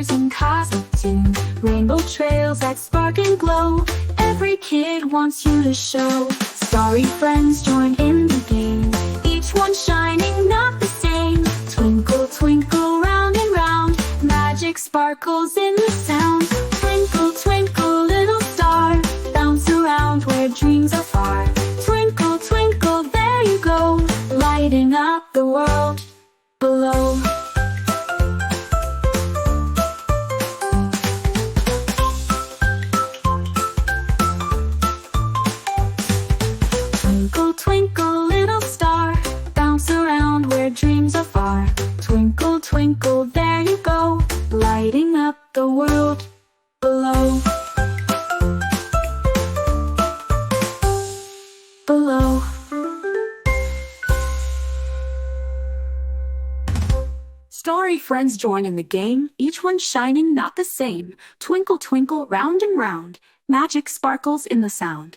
colors in costume, rainbow trails that spark and glow. Every kid wants you to show. Starry friends join in the game, each one shining not the same. Twinkle, twinkle, round and round, magic sparkles in the sound. Twinkle, twinkle, little star, bounce around where dreams are far. Twinkle, twinkle, there you go, lighting up the world below. Twinkle, twinkle, little star, bounce around where dreams are far. Twinkle, twinkle, there you go, lighting up the world below. Below. Starry friends join in the game, each one shining not the same. Twinkle, twinkle, round and round, magic sparkles in the sound.